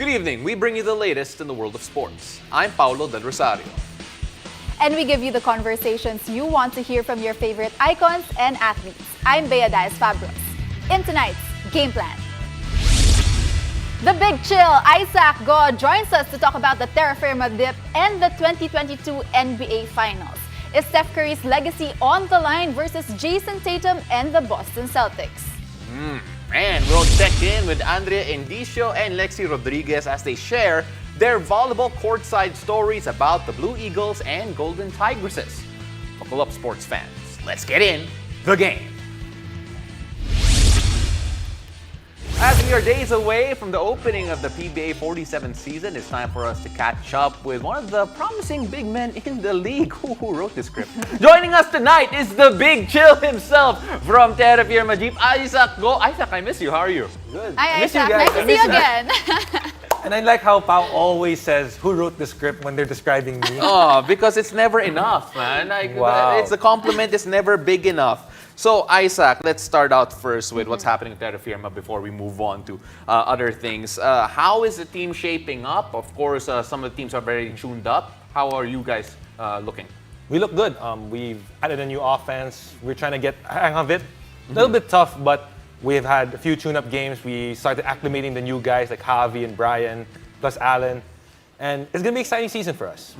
Good evening. We bring you the latest in the world of sports. I'm Paulo Del Rosario. And we give you the conversations you want to hear from your favorite icons and athletes. I'm Bea Diaz-Fabros. In tonight's Game Plan. The Big Chill, Isaac Go, joins us to talk about the Terrafirma dip and the 2022 NBA Finals. Is Steph Curry's legacy on the line versus Jason Tatum and the Boston Celtics? And we'll check in with Andrea, Endicio, and Lexi Rodriguez as they share their volleyball courtside stories about the Blue Eagles and Golden Tigresses. Buckle up, sports fans. Let's get in the game. As we are days away from the opening of the PBA 47th season, it's time for us to catch up with one of the promising big men in the league. Who wrote this script? Joining us tonight is the Big Chill himself from Terrafirma Jeep, Isaac Go. Isaac, I miss you. How are you? Good. Hi, miss you Isaac. guys. Nice to see you again. And I like how Pao always says who wrote the script when they're describing me. Oh, because it's never enough, man. Wow. It's a compliment is never big enough. So, Isaac, let's start out first with what's happening at Terrafirma before we move on to other things. How is the team shaping up? Of course, some of the teams are very tuned up. How are you guys looking? We look good. We've added a new offense. We're trying to get hang of it. A little bit tough, but we've had a few tune-up games. We started acclimating the new guys like Javi and Brian, plus Alan. And it's going to be an exciting season for us.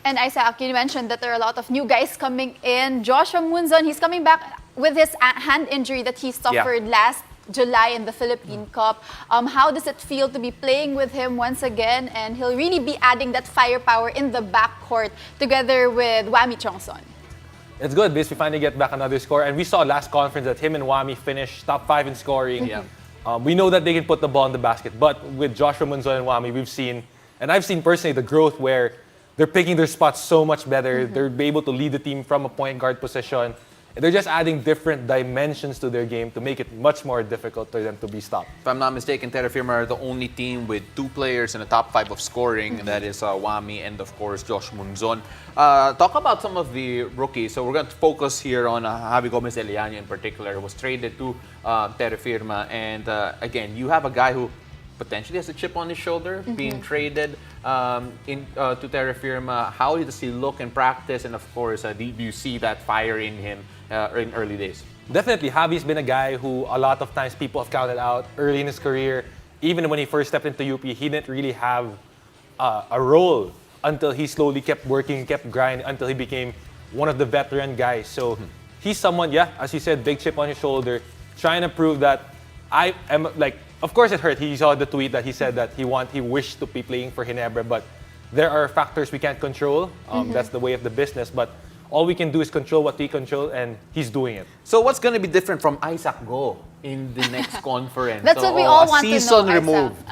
And Isaac, you mentioned that there are a lot of new guys coming in. Joshua Munzon, he's coming back with his hand injury that he suffered last July in the Philippine Cup. How does it feel to be playing with him once again? And he'll really be adding that firepower in the backcourt together with Wami Chongson. It's good because we finally get back another score. And we saw last conference that him and Wami finished top 5 in scoring. We know that they can put the ball in the basket. But with Joshua Munzon and Wami, we've seen, and I've seen personally, the growth where they're picking their spots so much better. They're able to lead the team from a point guard position. And they're just adding different dimensions to their game to make it much more difficult for them to be stopped. If I'm not mistaken, Terrafirma are the only team with 2 players in the top 5 of scoring. And that is Wami and, of course, Josh Munzon. Talk about some of the rookies. So we're going to focus here on Javi Gomez Eliano in particular, who was traded to Terrafirma. And again, you have a guy who potentially has a chip on his shoulder, being traded to Terrafirma. How does he look in practice? And of course, do you see that fire in him in early days? Definitely, Javi's been a guy who a lot of times people have counted out early in his career. Even when he first stepped into UP, he didn't really have a role until he slowly kept working, kept grinding, until he became one of the veteran guys. So he's someone, as you said, big chip on his shoulder, trying to prove that I am like. Of course, it hurt. He saw the tweet that he said that he wished to be playing for Ginebra, but there are factors we can't control. That's the way of the business. But all we can do is control what we control, and he's doing it. So what's going to be different from Isaac Go in the next conference? That's what we all want to know, season removed.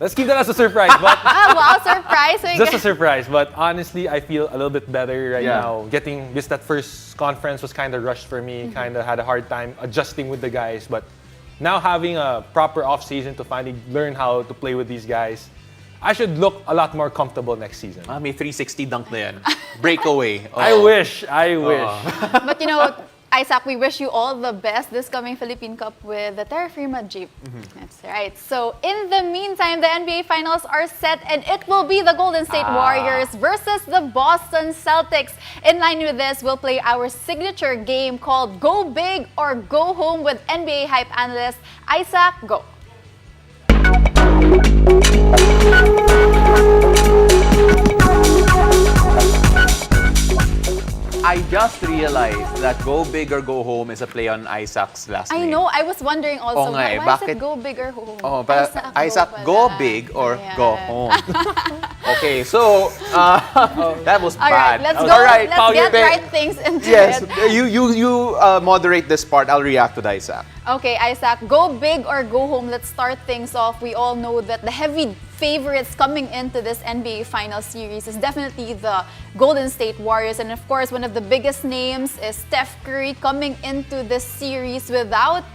Let's keep that as a surprise. But wow, surprise! just a surprise. But honestly, I feel a little bit better right now. Getting this, that first conference was kind of rushed for me. Kind of had a hard time adjusting with the guys, but now having a proper off-season to finally learn how to play with these guys, I should look a lot more comfortable next season. May 360 dunk na yan. Breakaway. I wish. But you know, Isaac, we wish you all the best this coming Philippine Cup with the Terrafirma Jeep. That's right. So in the meantime, the NBA Finals are set and it will be the Golden State Warriors versus the Boston Celtics. In line with this, we'll play our signature game called Go Big or Go Home with NBA hype analyst Isaac Go. I just realized that Go Big or Go Home is a play on Isaac's last name. I know. I was wondering also, why is bakit? it Go Big or Home? Oh, but Isaac, go big or go home. Okay, so that was All bad. right, let's go. All right, Let's get right things into yes, it. you moderate this part. I'll react to Isaac. Okay, Isaac, go big or go home. Let's start things off. We all know that the heavy favorites coming into this NBA Finals series is definitely the Golden State Warriors. And of course, one of the biggest names is Steph Curry coming into this series without...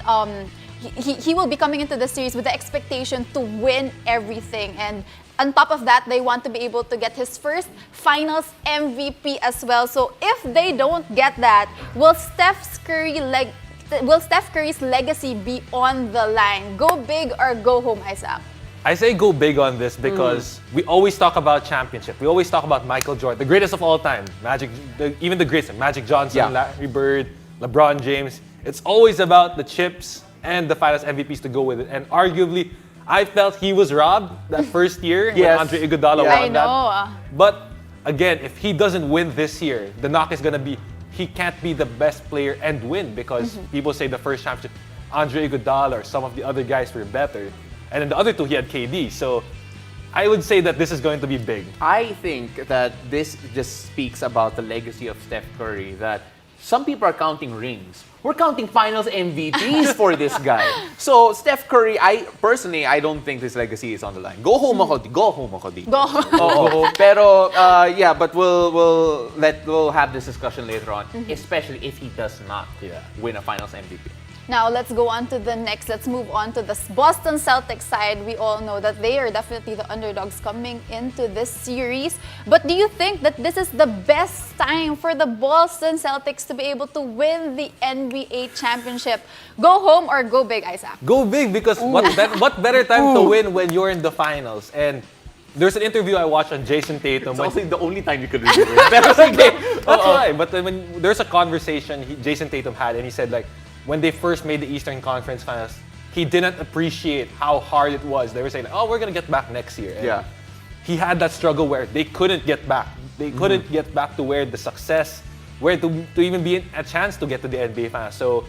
He will be coming into the series with the expectation to win everything. And on top of that, they want to be able to get his first Finals MVP as well. So if they don't get that, will Steph Curry's legacy be on the line? Go big or go home, Isaac? I say go big on this because we always talk about championship. We always talk about Michael Jordan, the greatest of all time. Even the greatest, Magic Johnson, Larry Bird, LeBron James. It's always about the chips and the finals MVPs to go with it. And arguably, I felt he was robbed that first year when Andre Iguodala won that. I know. But again, if he doesn't win this year, the knock is gonna be he can't be the best player and win because people say the first championship, Andre Iguodala or some of the other guys were better. And then the other two, he had KD. So I would say that this is going to be big. I think that this just speaks about the legacy of Steph Curry, that some people are counting rings. We're counting finals MVPs for this guy. So Steph Curry, I don't think his legacy is on the line. Go home ako di. Go. Oo. Pero yeah, but we'll have this discussion later on, especially if he does not win a finals MVP. Now, let's go on to the next. Let's move on to the Boston Celtics side. We all know that they are definitely the underdogs coming into this series. But do you think that this is the best time for the Boston Celtics to be able to win the NBA championship? Go home or go big, Isaac? Go big because what better time to win when you're in the finals? And there's an interview I watched on Jason Tatum. It's also the only time you could really win. That's right. But when there's a conversation Jason Tatum had, and he said like, when they first made the Eastern Conference Finals, he didn't appreciate how hard it was. They were saying, "Oh, we're gonna get back next year." And he had that struggle where they couldn't get back. They couldn't get back to where the success, where to even be a chance to get to the NBA Finals. So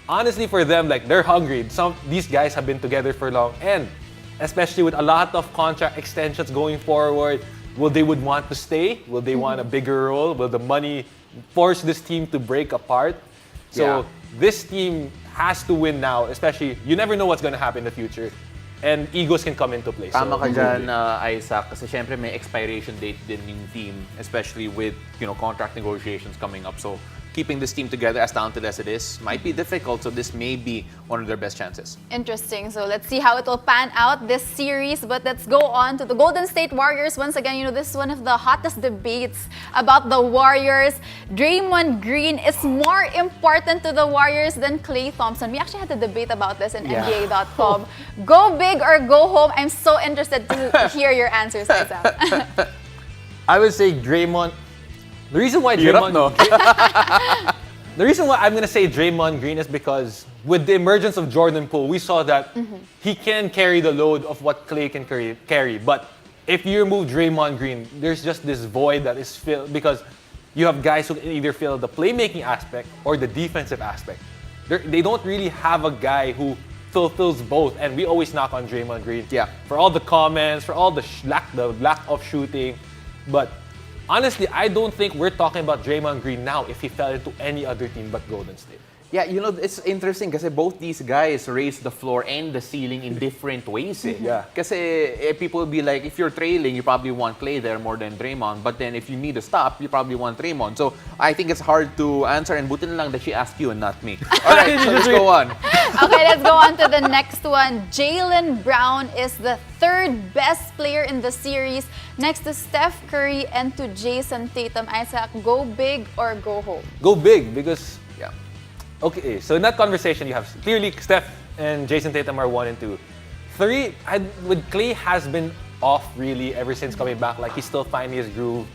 honestly, for them, like they're hungry. These guys have been together for long, and especially with a lot of contract extensions going forward, they would want to stay? Will they want a bigger role? Will the money force this team to break apart? So this team has to win now, especially you never know what's going to happen in the future. And egos can come into play. Tama ka dyan, Isaac, kasi syempre may expiration date din yung team, especially with contract negotiations coming up. So keeping this team together, as talented as it is, might be difficult. So this may be one of their best chances. Interesting. So let's see how it will pan out this series. But let's go on to the Golden State Warriors. Once again, this is one of the hottest debates about the Warriors. Draymond Green is more important to the Warriors than Klay Thompson. We actually had a debate about this in NBA.com. Go big or go home? I'm so interested to hear your answers, Isaac. I would say Draymond. The reason why the reason why I'm gonna say Draymond Green is because with the emergence of Jordan Poole, we saw that he can carry the load of what Klay can carry. But if you remove Draymond Green, there's just this void that is filled because you have guys who can either fill the playmaking aspect or the defensive aspect. They don't really have a guy who fulfills both, and we always knock on Draymond Green for all the comments, for all the lack of shooting, but honestly, I don't think we're talking about Draymond Green now if he fell into any other team but Golden State. Yeah, it's interesting kasi both these guys raise the floor and the ceiling in different ways. Kasi people will be like, if you're trailing, you probably want Klay there more than Draymond. But then if you need a stop, you probably want Draymond. So I think it's hard to answer, and buti na lang that she asked you and not me. All right, so let's go on. Okay, let's go on to the next one. Jaylen Brown is the third best player in the series, next to Steph Curry and to Jason Tatum. Isaac, go big or go home? Go big because okay, so in that conversation you have clearly Steph and Jason Tatum are 1 and 2. 3, with Klay has been off really ever since coming back. Like he's still finding his groove.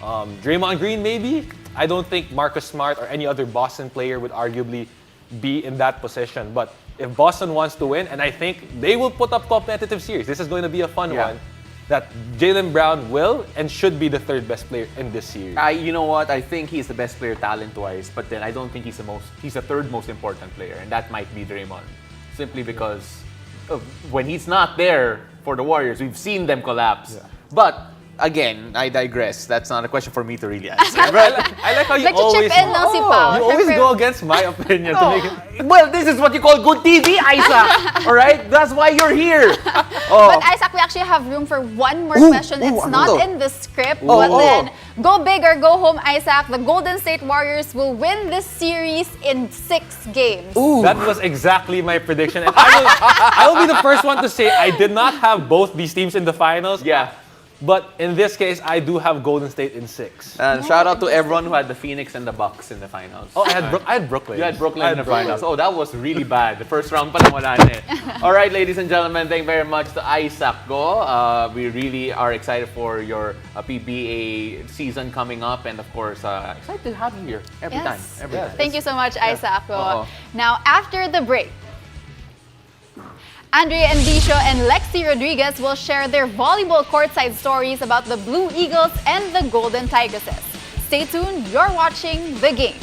Draymond Green maybe. I don't think Marcus Smart or any other Boston player would arguably be in that position. But if Boston wants to win, and I think they will put up competitive series. This is going to be a fun one. That Jaylen Brown will and should be the third best player in this series. You know what? I think he's the best player talent-wise, but then I don't think he's the third most important player, and that might be Draymond. Simply because when he's not there for the Warriors, we've seen them collapse. But again, I digress. That's not a question for me to really answer. I like how you always go against my opinion to make it. Well, this is what you call good TV, Isaac. All right, that's why you're here. But Isaac, we actually have room for one more question. It's not in the script, but then go big or go home, Isaac. The Golden State Warriors will win this series in 6 games. That was exactly my prediction, and I will be the first one to say I did not have both these teams in the finals. But in this case, I do have Golden State in 6. And shout out to everyone who had the Phoenix and the Bucks in the finals. Oh, I had Brooklyn. You had Brooklyn in the finals. Oh, that was really bad. The first round pa lang wala na eh. All right, ladies and gentlemen, thank you very much to Isaac Go. We really are excited for your PBA season coming up, and of course, excited to have you here every time. Every time. Thank you so much, Isaac. Oo. Now, after the break, Andrea, Endicio, and Lexi Rodriguez will share their volleyball courtside stories about the Blue Eagles and the Golden Tigresses. Stay tuned, you're watching The Game.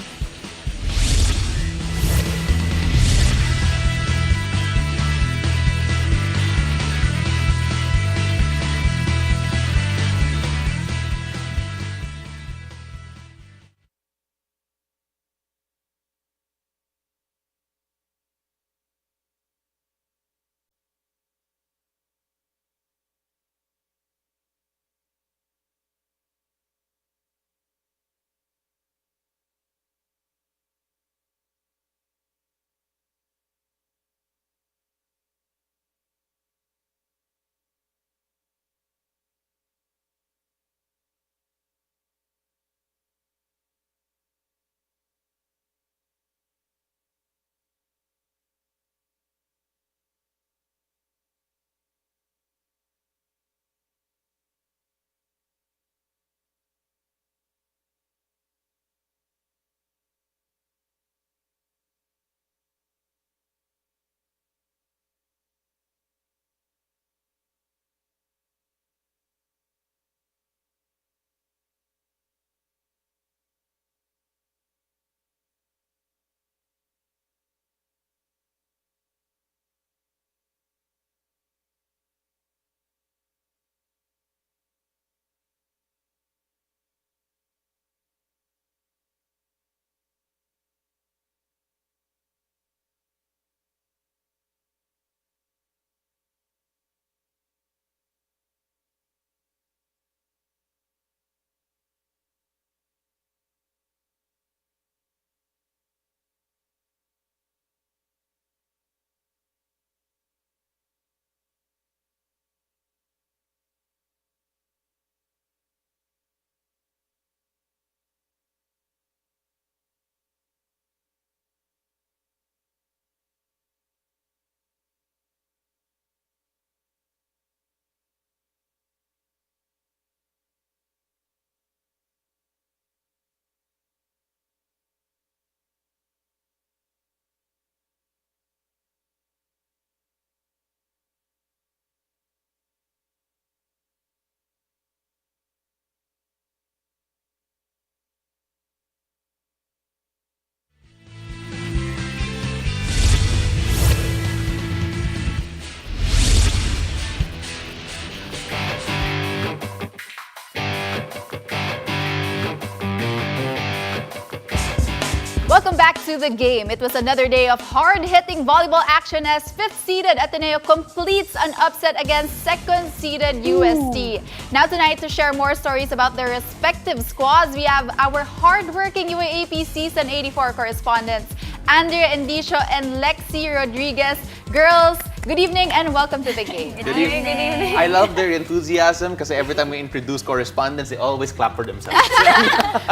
Welcome back to The Game. It was another day of hard-hitting volleyball action as 5th-seeded Ateneo completes an upset against 2nd-seeded UST. Now tonight, to share more stories about their respective squads, we have our hard-working UAAP Season 84 correspondents, Andrea, Endicio, and Lexi Rodriguez. Girls, good evening and welcome to The Game. Good evening. I love their enthusiasm because every time we introduce correspondents, they always clap for themselves.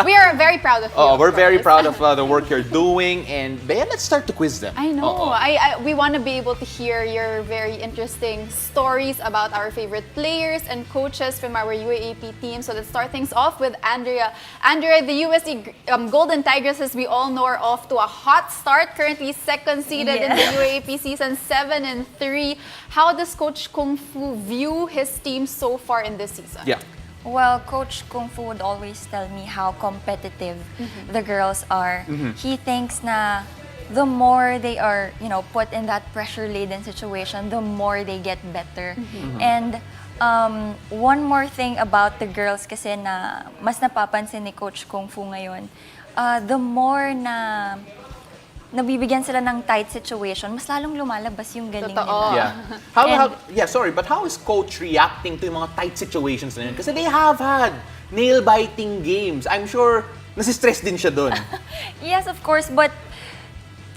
We are very proud of you. Oh, we're very proud of the work you're doing. And Bea, let's start to quiz them. I know. We want to be able to hear your very interesting stories about our favorite players and coaches from our UAAP team. So let's start things off with Andrea. Andrea, the USD Golden Tigresses, we all know, are off to a hot start. Currently 2nd seeded in the UAAP season, 7-3. How does Coach Kung Fu view his team so far in this season? Yeah. Well, Coach Kung Fu would always tell me how competitive the girls are. He thinks na the more they are, put in that pressure-laden situation, the more they get better. And one more thing about the girls kasi na mas napapansin ni Coach Kung Fu ngayon, the more na nabibigyan sila ng tight situation, mas lalong lumalabas yung galing nila. Yeah. But how is coach reacting to yung mga tight situations na yun? Kasi they have had nail-biting games. I'm sure nasistress din siya dun. Yes, of course, but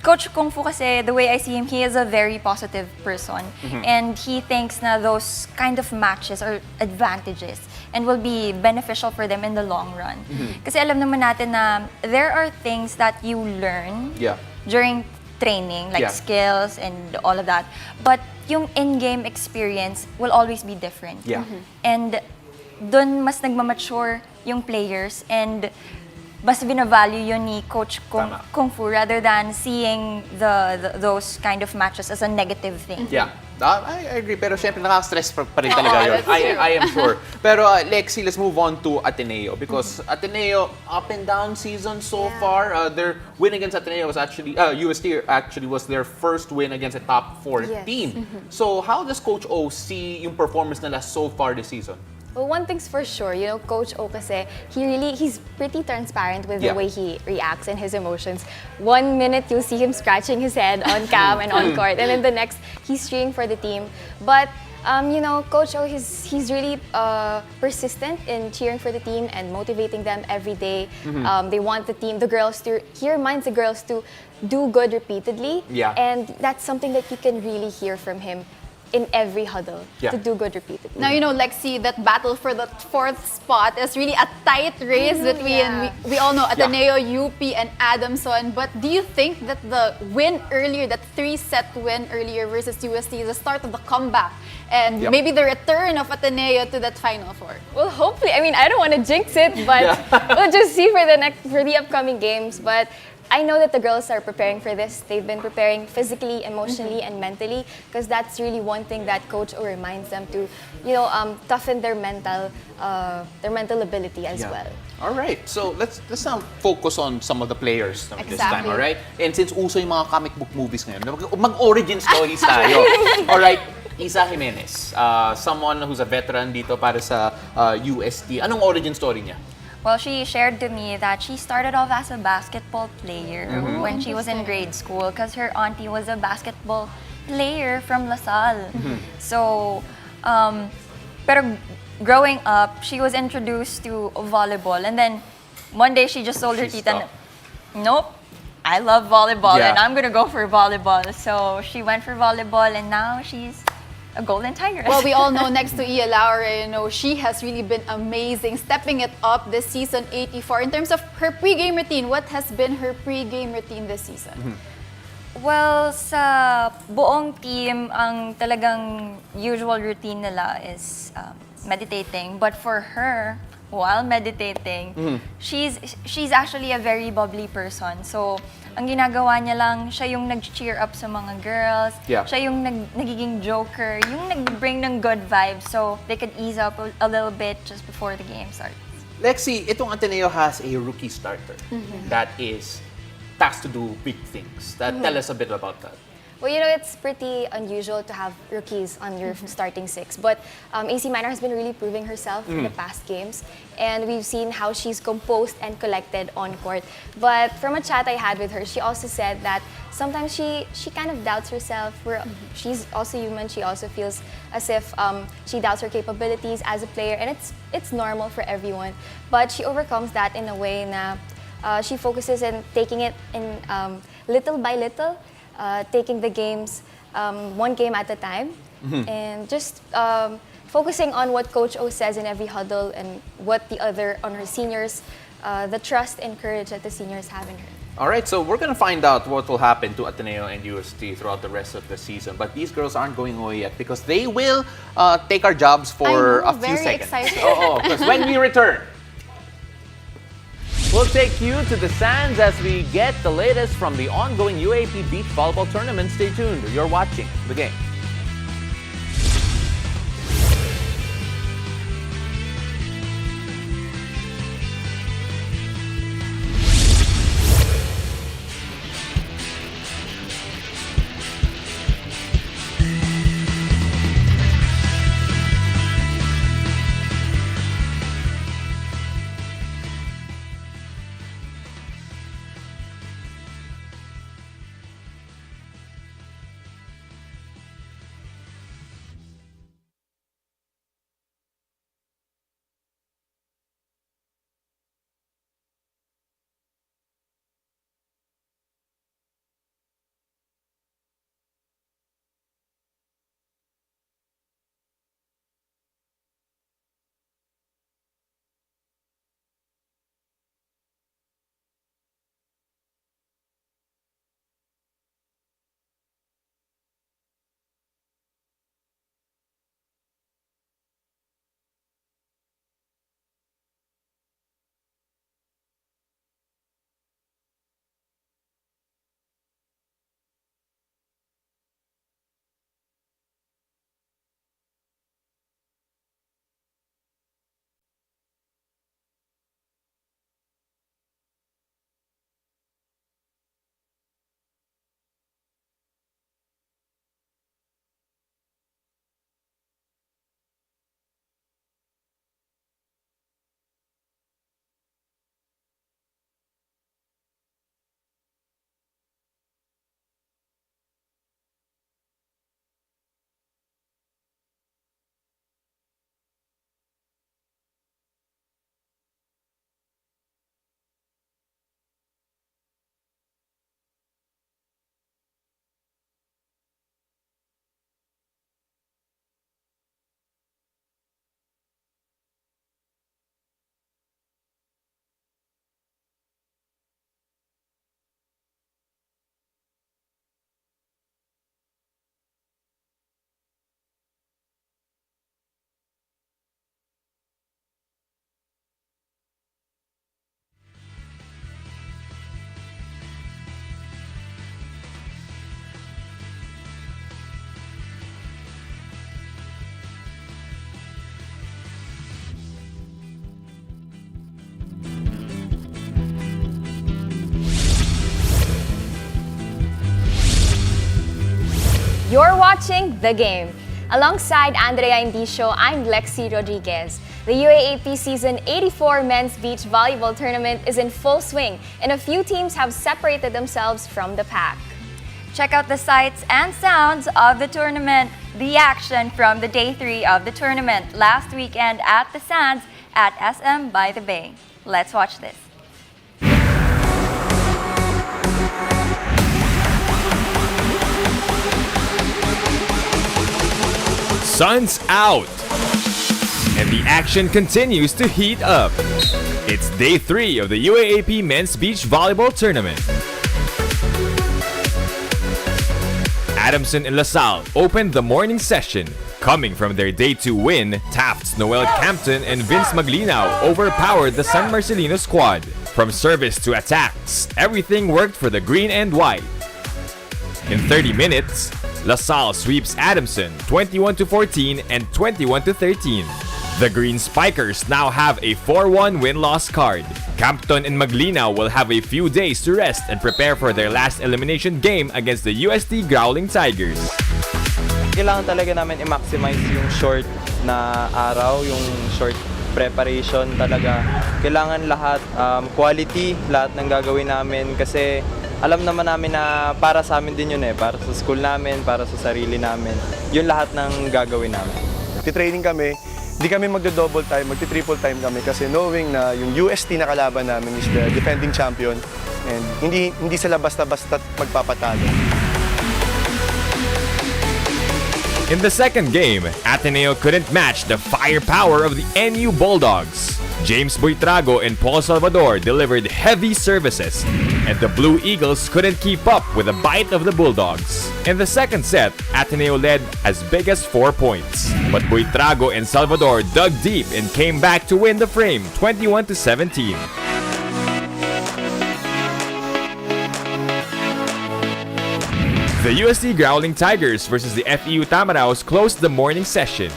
Coach Kung Fu kasi, the way I see him, he is a very positive person. And he thinks na those kind of matches or advantages and will be beneficial for them in the long run. Kasi alam naman natin na there are things that you learn during training, like skills and all of that. But yung in-game experience will always be different. And dun mas nagmamature yung players and mas binavalue yun ni Coach Kung Fu rather than seeing those kind of matches as a negative thing. Yeah. I agree, pero syempre nakaka-stress pa rin talaga yun. I am sure. Pero Lexi, let's move on to Ateneo because Ateneo, up and down season so far. Their win against Ateneo was actually, UST actually was their first win against a top 4 team. So how does Coach O see yung performance nila so far this season? Well, one thing's for sure, you know, Coach O kasi, he's pretty transparent with the way he reacts and his emotions. 1 minute, you'll see him scratching his head on cam and on court, and then the next, he's cheering for the team. But, you know, Coach O, he's really persistent in cheering for the team and motivating them every day. They want the girls to, he reminds the girls to do good repeatedly. And that's something that you can really hear from him in every huddle, to do good repeatedly. Mm-hmm. Now, you know, Lexi, that battle for the 4th spot is really a tight race between, we all know, Ateneo, UP, and Adamson. But do you think that the win earlier, that 3-set win earlier versus UST is the start of the comeback and maybe the return of Ateneo to that Final Four? Well, hopefully. I mean, I don't want to jinx it, but we'll just see for the upcoming games. But I know that the girls are preparing for this. They've been preparing physically, emotionally, and mentally, because that's really one thing that Coach O reminds them to, you know, toughen their mental ability as well. All right, so let's now focus on some of the players this time, all right? And since uso yung mga comic book movies ngayon, mag-origin stories tayo. All right, Isa Jimenez, someone who's a veteran dito para sa UST. Anong origin story niya? Well, she shared to me that she started off as a basketball player when she was in grade school because her auntie was a basketball player from LaSalle. So, pero growing up, she was introduced to volleyball, and then one day she just told her tita, "Nope, I love volleyball, and I'm gonna go for volleyball." So she went for volleyball, and now she's a golden tigress. Well, we all know next to Ia Laura, you know, she has really been amazing, stepping it up this season 84. In terms of her pre-game routine, what has been her pre-game routine this season? Well, sa buong team, ang talagang usual routine nila is meditating. But for her, while meditating, she's actually a very bubbly person. So, ang ginagawa niya lang, siya yung nag-cheer up sa mga girls, siya yung nagiging joker, yung nag-bring ng good vibes so they could ease up a little bit just before the game starts. Lexi, itong Ateneo has a rookie starter that is tasked to do big things. Tell us a bit about that. Well, you know, it's pretty unusual to have rookies on your starting 6. But AC Minor has been really proving herself in the past games. And we've seen how she's composed and collected on court. But from a chat I had with her, she also said that sometimes she kind of doubts herself. She's also human. She also feels as if she doubts her capabilities as a player. And it's normal for everyone. But she overcomes that in a way na she focuses on taking it in little by little. Taking the games one game at a time and just focusing on what Coach O says in every huddle and what the other on her seniors, the trust and courage that the seniors have in her. All right, so we're going to find out what will happen to Ateneo and UST throughout the rest of the season. But these girls aren't going away yet because they will take our jobs for a few seconds. Excited. Because when we return, we'll take you to the sands as we get the latest from the ongoing UAAP Beach Volleyball Tournament. Stay tuned. You're watching The Game. You're watching The Game. Alongside Andrea Endicio, I'm Lexi Rodriguez. The UAAP Season 84 Men's Beach Volleyball Tournament is in full swing, and a few teams have separated themselves from the pack. Check out the sights and sounds of the tournament. The action from the day 3 of the tournament last weekend at the Sands at SM by the Bay. Let's watch this. Sun's out, and the action continues to heat up. It's day 3 of the UAAP Men's Beach Volleyball Tournament. Adamson and LaSalle opened the morning session. Coming from their day 2 win, Taft's Noel Campton and Vince Maglinaw overpowered the San Marcelino squad. From service to attacks, everything worked for the green and white. In 30 minutes, LaSalle sweeps Adamson 21-14 and 21-13. The Green Spikers now have a 4-1 win-loss card. Campton and Maglinaw will have a few days to rest and prepare for their last elimination game against the UST Growling Tigers. Kailangan talaga namin i-maximize yung short na araw, yung short preparation talaga. Kailangan lahat, quality, lahat ng gagawin namin kasi alam naman namin na para sa amin din yun para sa school namin, para sa sarili namin. Yun lahat ng gagawin namin. Training kami, hindi kami magdo-double time, magti-triple time kami kasi knowing na yung UST na kalaban namin is the defending champion and hindi sila basta-basta magpapatalo. In the second game, Ateneo couldn't match the firepower of the NU Bulldogs. James Buitrago and Paul Salvador delivered heavy services, and the Blue Eagles couldn't keep up with the bite of the Bulldogs. In the second set, Ateneo led as big as 4 points, but Buitrago and Salvador dug deep and came back to win the frame 21-17. The UST Growling Tigers versus the FEU Tamaraos closed the morning session.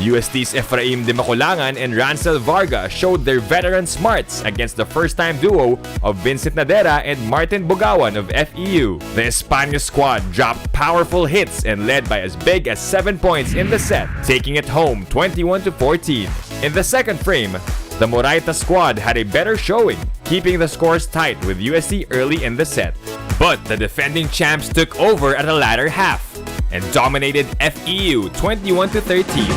UST's Efraim de Maculangan and Rancel Varga showed their veteran smarts against the first-time duo of Vincent Nadera and Martin Bugawan of FEU. The España squad dropped powerful hits and led by as big as 7 points in the set, taking it home 21-14. In the second frame, the Moraita squad had a better showing, keeping the scores tight with UST early in the set. But the defending champs took over at the latter half and dominated FEU 21-13.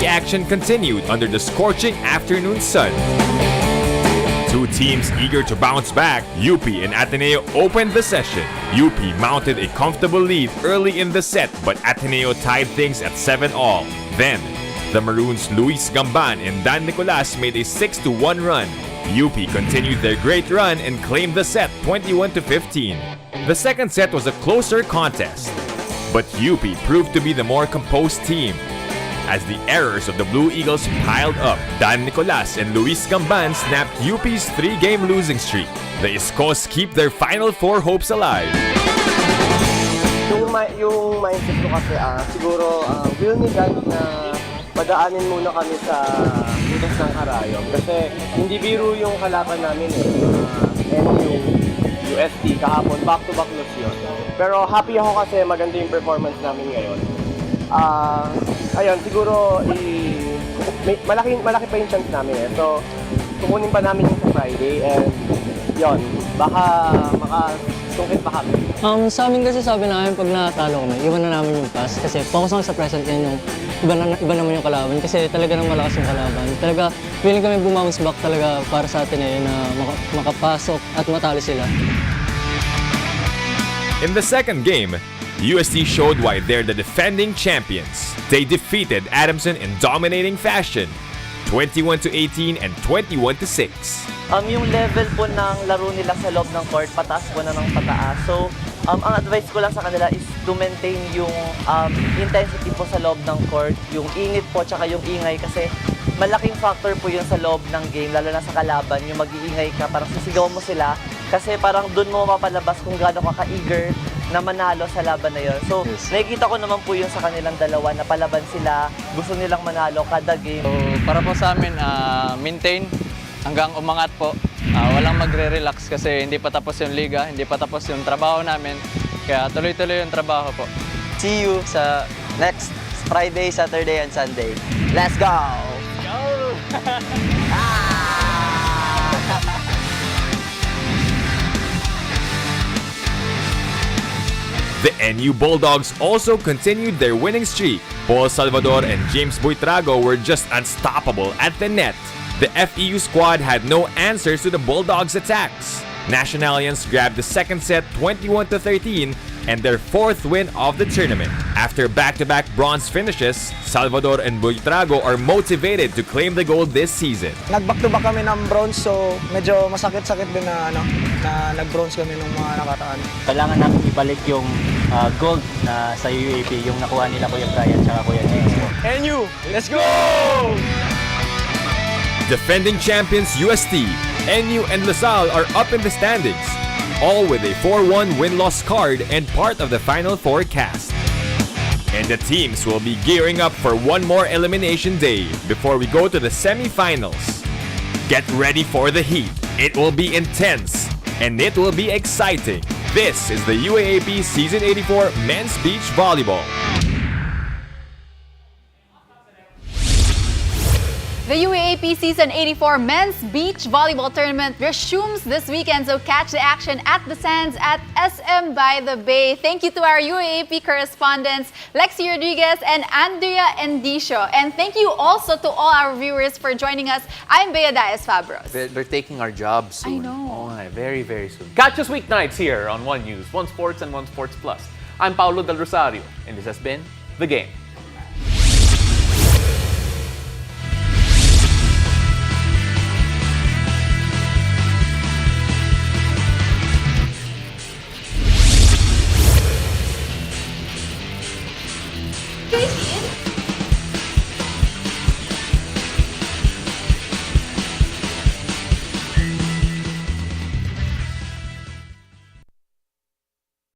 The action continued under the scorching afternoon sun. Two teams eager to bounce back, UP and Ateneo opened the session. UP mounted a comfortable lead early in the set, but Ateneo tied things at 7-all. Then, the Maroons' Luis Gamban and Dan Nicolas made a 6-1 run. UP continued their great run and claimed the set 21-15. The second set was a closer contest, but UP proved to be the more composed team. As the errors of the Blue Eagles piled up, Dan Nicolas and Luis Gamban snapped UP's 3-game losing streak. The Iskos keep their Final Four hopes alive. Yung mindset ko kasi siguro will ni God na padaanin muna kami sa butas ng karayom kasi hindi biro yung kalaban namin NU, UST kahapon, back-to-back loss yun. Pero happy ako kasi maganda yung performance namin ngayon. Ayun, siguro malaki pa yung chance namin So, kukunin pa namin yung sa Friday and yun, baka makasungkit pa kami. Sa amin kasi sabi namin pag natalo kami, iwan na namin yung pass kasi focus lang sa present yan yung iba naman yung kalaban kasi talaga nang malakas yung kalaban. Talaga willing kami bumounce back talaga para sa atin na makapasok at matalo sila. In the second game, UST showed why they're the defending champions. They defeated Adamson in dominating fashion, 21-18 and 21-6. Yung level po ng laro nila sa loob ng court, pataas po na ng pataas. So, ang advice ko lang sa kanila is to maintain yung intensity po sa loob ng court, yung init po, tsaka yung ingay kasi malaking factor po yun sa loob ng game, lalo na sa kalaban, yung mag-iingay ka, parang sisigaw mo sila kasi parang dun mo mapalabas kung gaano ka ka-eager na manalo sa laban na yun. So, nakikita ko naman po yun sa kanilang dalawa na palaban sila, gusto nilang manalo kada game. So, para po sa amin, maintain hanggang umangat po. Walang magre-relax kasi hindi pa tapos yung liga, hindi pa tapos yung trabaho namin. Kaya tuloy-tuloy yung trabaho po. See you sa next Friday, Saturday, and Sunday. Let's go! The NU Bulldogs also continued their winning streak. Paul Salvador and James Buitrago were just unstoppable at the net. The FEU squad had no answers to the Bulldogs' attacks. Nationalians grabbed the second set 21-13 and their fourth win of the tournament. After back-to-back bronze finishes, Salvador and Buitrago are motivated to claim the gold this season. Nag-back-to-back kami ng bronze, so medyo masakit-sakit din na nag-bronze kami nung mga nakaraan. Kailangan namin ibalik yung gold na sa UAAP, yung nakuha nila Kuya Brian at Kuya James. NU, let's go! Defending champions UST, NU and LaSalle are up in the standings, all with a 4-1 win-loss card and part of the Final Four cast. And the teams will be gearing up for one more elimination day before we go to the semi-finals. Get ready for the heat. It will be intense and it will be exciting. This is the UAAP Season 84 Men's Beach Volleyball. The UAAP Season 84 Men's Beach Volleyball Tournament resumes this weekend, so catch the action at the Sands at SM by the Bay. Thank you to our UAAP correspondents, Lexi Rodriguez and Andrea Endicio. And thank you also to all our viewers for joining us. I'm Bea Diaz-Fabros. They're taking our jobs soon. I know. Oh, very, very soon. Catch us weeknights here on One News, One Sports, and One Sports Plus. I'm Paulo Del Rosario, and this has been The Game. Guys,